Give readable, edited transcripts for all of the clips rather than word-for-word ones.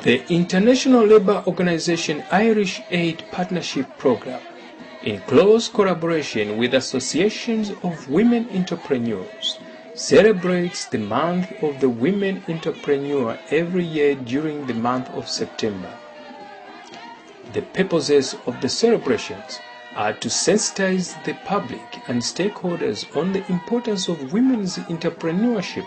The International Labour Organization Irish Aid Partnership Programme, in close collaboration with associations of women entrepreneurs, celebrates the month of the women entrepreneur every year during the month of September. The purposes of the celebrations are to sensitize the public and stakeholders on the importance of women's entrepreneurship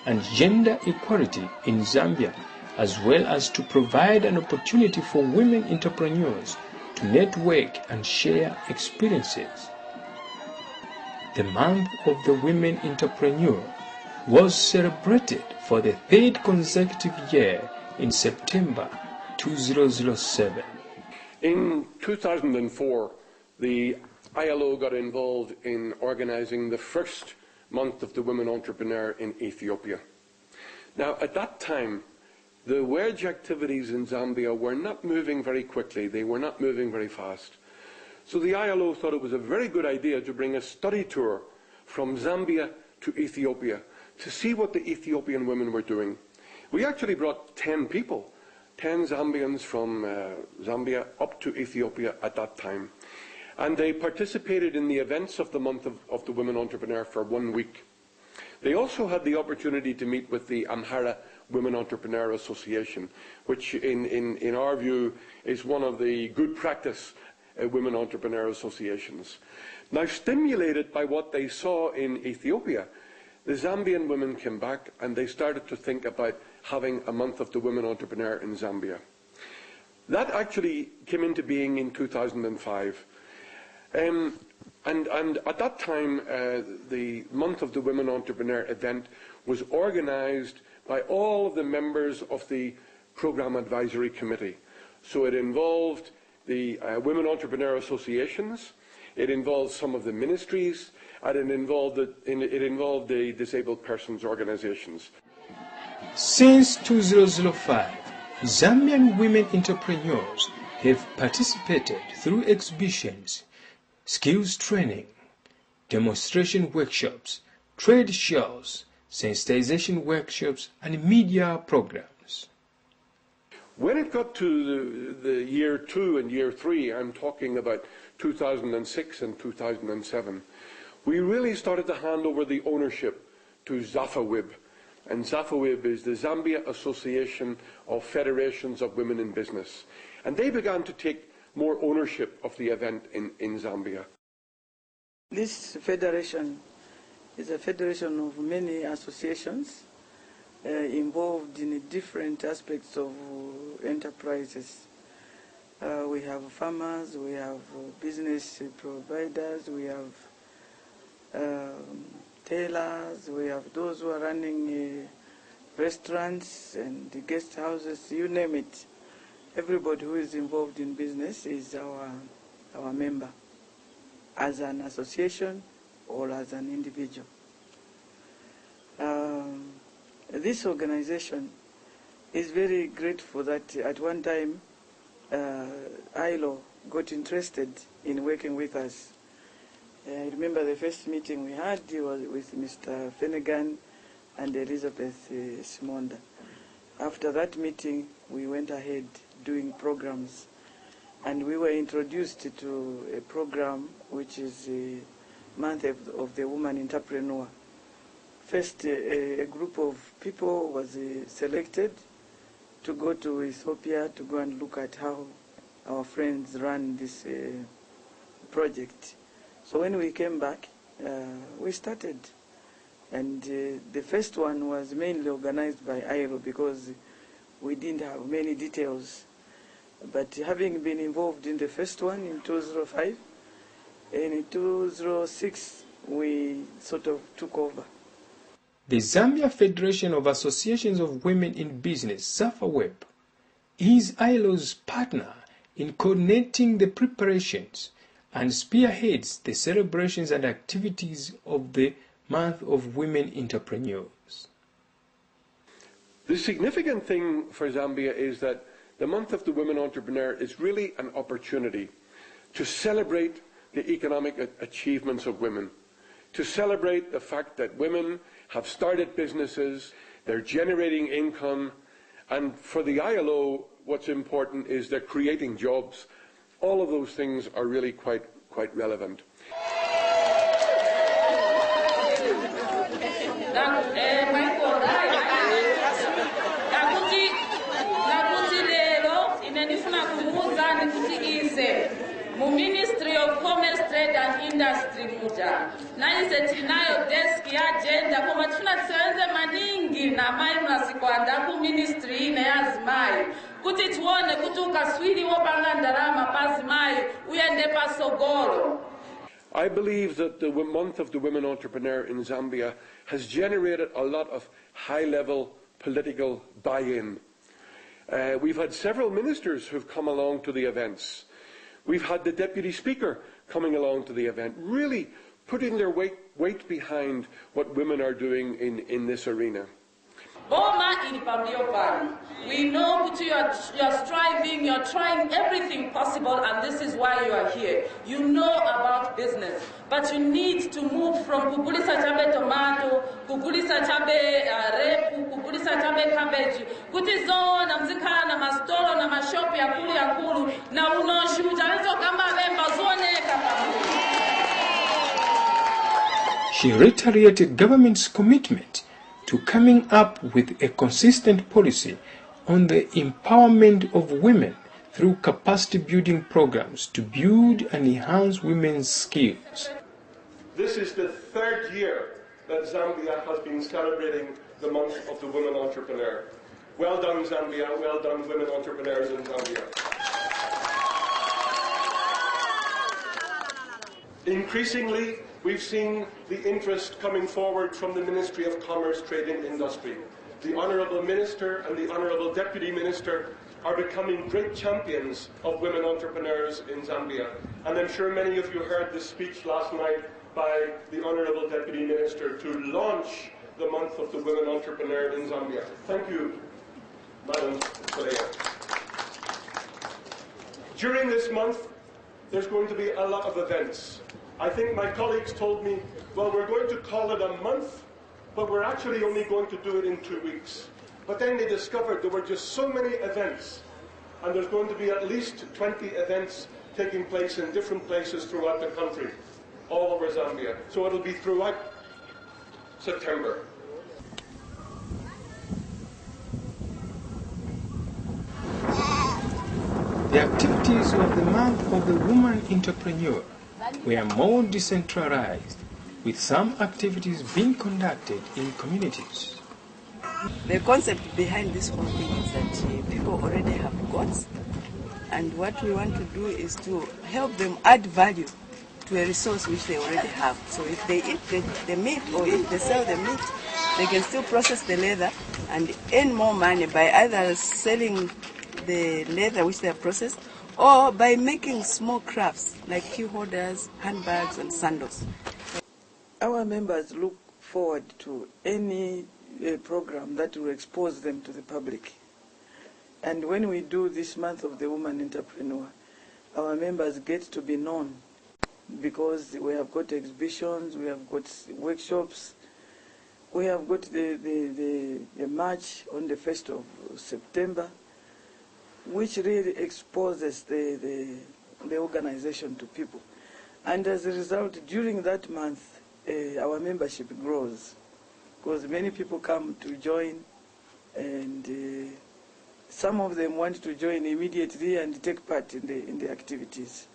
and gender equality in Zambia, as well as to provide an opportunity for women entrepreneurs to network and share experiences. The month of the women entrepreneur was celebrated for the third consecutive year in September 2007. In 2004, the ILO got involved in organizing the first month of the women entrepreneur in Ethiopia. Now, at that time, the wage activities in Zambia were not moving very quickly. They were not moving very fast. So the ILO thought it was a very good idea to bring a study tour from Zambia to Ethiopia to see what the Ethiopian women were doing. We actually brought 10 people, 10 Zambians from Zambia up to Ethiopia at that time. And they participated in the events of the month of the women entrepreneur for 1 week. They also had the opportunity to meet with the Amhara Women Entrepreneur Association, which in our view is one of the good practice women entrepreneur associations. Now, stimulated by what they saw in Ethiopia, the Zambian women came back and they started to think about having a month of the women entrepreneur in Zambia. That actually came into being in 2005. And at that time, the month of the women entrepreneur event was organized by all of the members of the Program Advisory Committee. So it involved the Women Entrepreneur Associations, it involved some of the ministries, and it involved the disabled persons organizations. Since 2005, Zambian women entrepreneurs have participated through exhibitions, skills training, demonstration workshops, trade shows, sensitization workshops, and media programs. When it got to the year 2 and year 3, I'm talking about 2006 and 2007, we really started to hand over the ownership to ZAFAWIB. And ZAFAWIB is the Zambia Association of Federations of Women in Business. And they began to take more ownership of the event in Zambia. This federation is a federation of many associations involved in different aspects of enterprises. We have farmers, we have business providers, we have tailors, we have those who are running restaurants and guest houses, you name it. Everybody who is involved in business is our member, as an association or as an individual. This organization is very grateful that at one time ILO got interested in working with us. I remember the first meeting we had was with Mr. Finnegan and Elizabeth Simonda. After that meeting, we went ahead doing programs, and we were introduced to a program which is the Month of the Woman Entrepreneur. First, a group of people was selected to go to Ethiopia to go and look at how our friends run this project. So when we came back, we started. And the first one was mainly organized by ILO because we didn't have many details. But having been involved in the first one in 2005, and in 2006, we sort of took over. The Zambia Federation of Associations of Women in Business, ZAFAWIB, is ILO's partner in coordinating the preparations and spearheads the celebrations and activities of the Month of Women Entrepreneurs. The significant thing for Zambia is that the Month of the Women Entrepreneur is really an opportunity to celebrate the economic achievements of women, to celebrate the fact that women have started businesses, they're generating income, And for the ILO, what's important is they're creating jobs. All of those things are really quite relevant. Mu Ministry of Commerce, Trade and Industry muja naise tinayo desk ya agenda koma tifuna tisebenze maningi na mai mnasikwanda ku ministry ine yazimai kuti tione kuti ukaswiri wopanga ndalama pazimai uyende pasogolo. I believe that the month of the women entrepreneur in Zambia has generated a lot of high-level political buy-in. We've had several ministers who've come along to the events. We've had the Deputy Speaker coming along to the event, really putting their weight behind what women are doing in this arena. We know that you're striving, you're trying everything possible, and this is why you are here. You know about business, but you need to move from kugulisa chabe tomato, kugulisa chabe repu, kugulisa chabe cabbage, kuti zona mzikana na mastolo na mashopi ya kulu na unoshuja lezo kamba bemba zoneka pamoja. She reiterated government's commitment to coming up with a consistent policy on the empowerment of women through capacity building programs to build and enhance women's skills. This is the third year that Zambia has been celebrating the month of the women entrepreneur. Well done, Zambia. Well done, women entrepreneurs in Zambia. Increasingly, we've seen the interest coming forward from the Ministry of Commerce, Trade and Industry. The Honourable Minister and the Honourable Deputy Minister are becoming great champions of women entrepreneurs in Zambia. And I'm sure many of you heard the speech last night by the Honourable Deputy Minister to launch the month of the women entrepreneur in Zambia. Thank you, Madam Saleha. During this month, there's going to be a lot of events. I think my colleagues told me, well, we're going to call it a month, but we're actually only going to do it in 2 weeks. But then they discovered there were just so many events, and there's going to be at least 20 events taking place in different places throughout the country, all over Zambia. So it'll be throughout September. The activities of the month of the woman entrepreneur were more decentralized, with some activities being conducted in communities. The concept behind this whole thing is that people already have goats, and what we want to do is to help them add value to a resource which they already have. So if they eat the meat, or if they sell the meat, they can still process the leather and earn more money by either selling the leather which they have processed, or by making small crafts like key holders, handbags and sandals. Our members look forward to any program that will expose them to the public. And when we do this month of the woman entrepreneur, our members get to be known, because we have got exhibitions, we have got workshops, we have got the march on the 1st of September, which really exposes the organization to people. And as a result, during that month, our membership grows, because many people come to join, and some of them want to join immediately and take part in the activities.